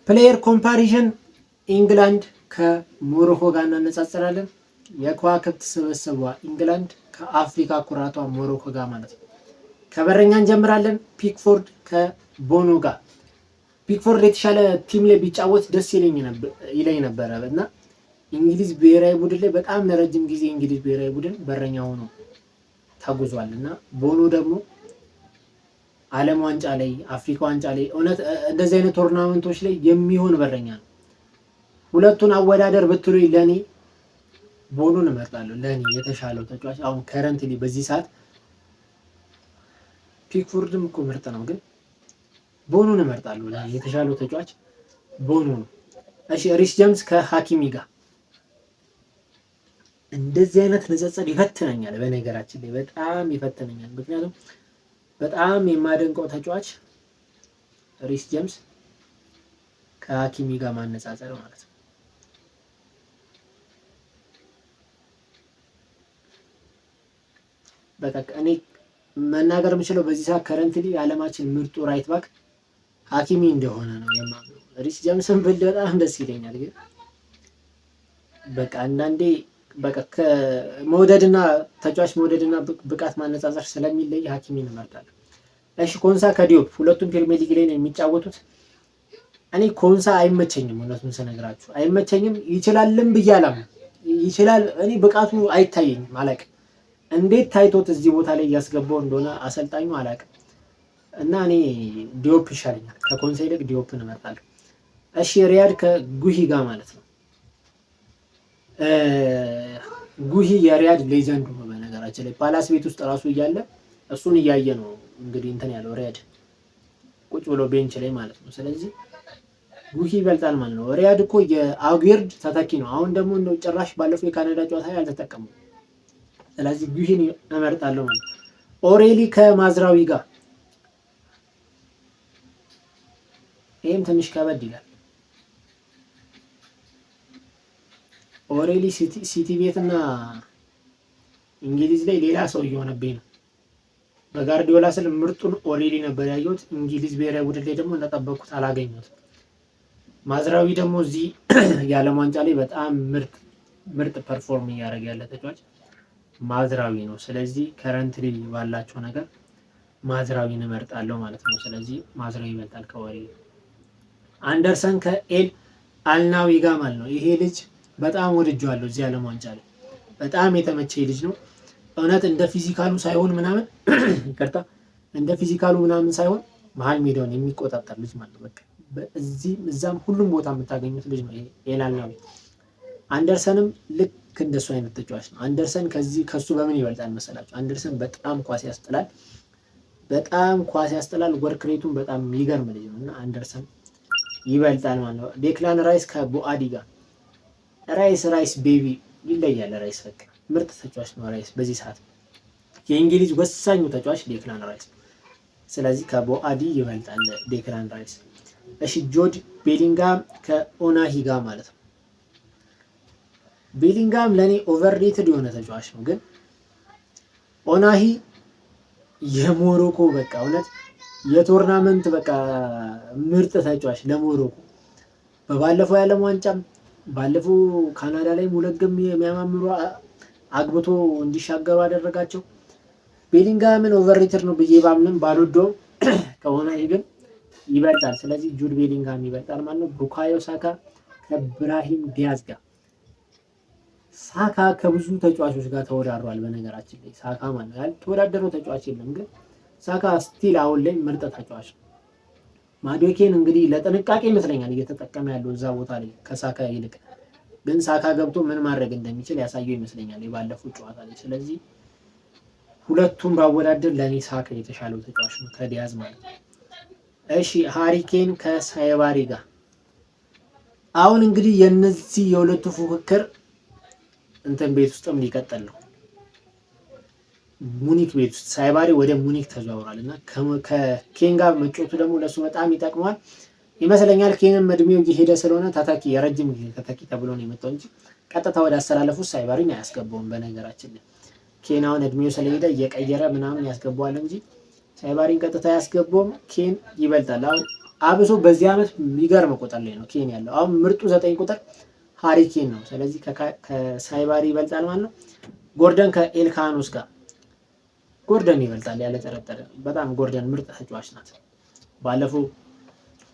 ፕሌየር ኮምፓሪዥን ኢንግላንድ ከሞሮኮ ጋር እናነጻጽራለን። የከዋክብት ስብስቧ ኢንግላንድ ከአፍሪካ ኩራቷ ሞሮኮ ጋር ማለት ነው። ከበረኛ እንጀምራለን። ፒክፎርድ ከቦኖ ጋር። ፒክፎርድ የተሻለ ቲም ላይ ቢጫወት ደስ ይለኝ ነበረ እና እንግሊዝ ብሔራዊ ቡድን ላይ በጣም ለረጅም ጊዜ እንግሊዝ ብሔራዊ ቡድን በረኛ ሆኖ ተጉዟል እና ቦኖ ደግሞ ዓለም ዋንጫ ላይ አፍሪካ ዋንጫ ላይ እውነት እንደዚህ አይነት ቶርናመንቶች ላይ የሚሆን በረኛ ነው። ሁለቱን አወዳደር ብትሉኝ ለኔ ቦኖን እመርጣለሁ። ለኔ የተሻለው ተጫዋች አሁን ከረንትሊ በዚህ ሰዓት ፒክፎርድም እኮ ምርጥ ነው፣ ግን ቦኖን እመርጣለሁ። ለኔ የተሻለው ተጫዋች ቦኖ ነው። እሺ ሪስ ጀምስ ከሃኪሚ ጋር እንደዚህ አይነት ንጽጽር ይፈትነኛል። በነገራችን ላይ በጣም ይፈትነኛል። ምክንያቱም በጣም የማደንቀው ተጫዋች ሪስ ጀምስ ከሃኪሚ ጋር ማነጻጸር ማለት ነው። በቃ እኔ መናገር የምችለው በዚህ ሰዓት ከረንትሊ የዓለማችን ምርጡ ራይት ባክ ሃኪሚ እንደሆነ ነው የማምነው። ሪስ ጀምስን ብል በጣም ደስ ይለኛል፣ ግን በቃ አንዳንዴ በቃ ከመውደድና ተጫዋች መውደድና ብቃት ማነጻጸር ስለሚለይ ሃኪሚን እመርጣለሁ። እሺ ኮንሳ ከዲዮፕ ሁለቱም ፕሪሚየር ሊግ ላይ ነው የሚጫወቱት። እኔ ኮንሳ አይመቸኝም፣ እውነቱን ስነግራችሁ አይመቸኝም። ይችላልም ብዬ አላምንም። ይችላል፣ እኔ ብቃቱ አይታየኝም። አላውቅም እንዴት ታይቶት እዚህ ቦታ ላይ እያስገባው እንደሆነ አሰልጣኙ አላውቅም። እና እኔ ዲዮፕ ይሻለኛል፣ ከኮንሳ ይልቅ ዲዮፕን እመርጣለሁ። እሺ ሪያድ ከጉሂ ጋር ማለት ነው። ጉሂ የሪያድ ሌጀንድ ነው። በነገራችን ላይ ፓላስ ቤት ውስጥ ራሱ እያለ እሱን እያየ ነው እንግዲህ እንትን ያለው ሪያድ ቁጭ ብሎ ቤንች ላይ ማለት ነው። ስለዚህ ጉሂ ይበልጣል ማለት ነው። ሪያድ እኮ የአጉዌርድ ተተኪ ነው። አሁን ደግሞ እንደው ጭራሽ ባለፈው የካናዳ ጨዋታ ላይ አልተጠቀሙም። ስለዚህ ጉሂን እመርጣለሁ ማለት ነው። ኦሬሊ ከማዝራዊ ጋር ይህም ትንሽ ከበድ ይላል። ኦሬሊ ሲቲ ቤት እና እንግሊዝ ላይ ሌላ ሰው እየሆነብኝ ነው። በጋርዲዮላ ስል ምርጡን ኦሬሊ ነበር ያየሁት። እንግሊዝ ብሔራዊ ቡድን ላይ ደግሞ እንደጠበቅኩት አላገኘሁትም። ማዝራዊ ደግሞ እዚህ የዓለም ዋንጫ ላይ በጣም ምርጥ ፐርፎርም እያደረገ ያለ ተጫዋች ማዝራዊ ነው። ስለዚህ ከረንትሊ ባላቸው ነገር ማዝራዊን እመርጣለሁ ማለት ነው። ስለዚህ ማዝራዊ ይመጣል ከኦሬሊ። አንደርሰን ከኤል አልናዊ ጋር ማለት ነው። ይሄ ልጅ በጣም ወድጄዋለሁ። እዚህ ዓለም ዋንጫ ላይ በጣም የተመቸ ልጅ ነው። እውነት እንደ ፊዚካሉ ሳይሆን ምናምን ይቅርታ፣ እንደ ፊዚካሉ ምናምን ሳይሆን መሀል ሜዳውን የሚቆጣጠር ልጅ ማለት ነው። በቃ እዚህም እዛም ሁሉም ቦታ የምታገኙት ልጅ ነው ኤላልናዊ። አንደርሰንም ልክ እንደሱ አይነት ተጫዋች ነው። አንደርሰን ከሱ በምን ይበልጣል መሰላችሁ? አንደርሰን በጣም ኳስ ያስጥላል። ወርክ ሬቱን በጣም የሚገርም ልጅ ነው እና አንደርሰን ይበልጣል ማለት ነው። ዴክላን ራይስ ከቦአዲ ጋር ራይስ ቤቢ ይለያል። ራይስ በቃ ምርጥ ተጫዋች ነው። ራይስ በዚህ ሰዓት የእንግሊዝ ወሳኙ ተጫዋች ዴክላን ራይስ። ስለዚህ ከቦአዲ ይበልጣል ዴክላን ራይስ። እሺ ጆድ ቤሊንጋም ከኦናሂ ጋር ማለት ነው። ቤሊንጋም ለኔ ኦቨርሬትድ የሆነ ተጫዋች ነው፣ ግን ኦናሂ የሞሮኮ በቃ እውነት የቶርናመንት በቃ ምርጥ ተጫዋች ለሞሮኮ በባለፈው የዓለም ዋንጫም ባለፈው ካናዳ ላይ ሙለግም የሚያማምሩ አግብቶ እንዲሻገሩ አደረጋቸው። ቤሊንጋምን ኦቨርሬትድ ነው ብዬ ባምንም ባልወደውም ከሆነ ግን ይበልጣል። ስለዚህ ጁድ ቤሊንጋም ይበልጣል ማለት ነው። ቡካዮ ሳካ ከብራሂም ዲያዝ ጋር። ሳካ ከብዙ ተጫዋቾች ጋር ተወዳድሯል። በነገራችን ላይ ሳካ ማለት ያልተወዳደረው ተጫዋች የለም፣ ግን ሳካ ስቲል አሁን ላይ ምርጥ ተጫዋች ነው። ማዶኬን እንግዲህ ለጥንቃቄ ይመስለኛል እየተጠቀመ ያለው እዛ ቦታ ላይ ከሳካ ይልቅ፣ ግን ሳካ ገብቶ ምን ማድረግ እንደሚችል ያሳየው ይመስለኛል የባለፈው ጨዋታ ላይ። ስለዚህ ሁለቱም ባወዳደር ለኔ ሳካ የተሻለው ተጫዋች ነው ከዲያዝ ማለት ነው። እሺ ሃሪኬን ከሳይባሪ ጋር። አሁን እንግዲህ የነዚህ የሁለቱ ፉክክር እንትን ቤት ውስጥም ሊቀጥል ነው። ሙኒክ ቤት ውስጥ ሳይባሪ ወደ ሙኒክ ተዘዋውሯል እና ከኬን ጋር መጫወቱ ደግሞ ለሱ በጣም ይጠቅመዋል ይመስለኛል። ኬንም እድሜው እየሄደ ስለሆነ የረጅም ጊዜ ተተኪ ተብሎ ነው የመጣው እንጂ ቀጥታ ወደ አስተላለፉ ሳይባሪን አያስገባውም። በነገራችን ላይ ኬን አሁን እድሜው ስለሄደ እየቀየረ ምናምን ያስገባዋል እንጂ ሳይባሪን ቀጥታ ያስገባውም ኬን ይበልጣል። አሁን አብሶ በዚህ ዓመት የሚገርም ቁጥር ላይ ነው ኬን ያለው። አሁን ምርጡ 9 ቁጥር ሃሪ ኬን ነው። ስለዚህ ከሳይባሪ ይበልጣል ማለት ነው። ጎርደን ከኤልካኖስ ጋር ጎርደን ይበልጣል ያለ ጥርጥር። በጣም ጎርደን ምርጥ ተጫዋች ናት። ባለፈው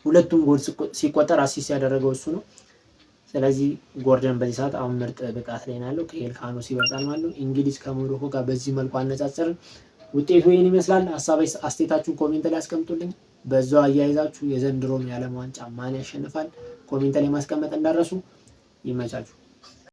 ሁለቱም ጎል ሲቆጠር አሲስት ያደረገው እሱ ነው። ስለዚህ ጎርደን በዚህ ሰዓት አሁን ምርጥ ብቃት ላይ ነው ያለው። ከኤልካኖስ ይበልጣል ማለት ነው። እንግሊዝ ከሞሮኮ ጋር በዚህ መልኩ አነጻጸርን። ውጤቱ ይህን ይመስላል። ሀሳብ አስተያየታችሁን ኮሜንት ላይ አስቀምጡልኝ። በዛው አያይዛችሁ የዘንድሮን የዓለም ዋንጫ ማን ያሸንፋል ኮሜንት ላይ ማስቀመጥ እንዳረሱ። ይመቻችሁ።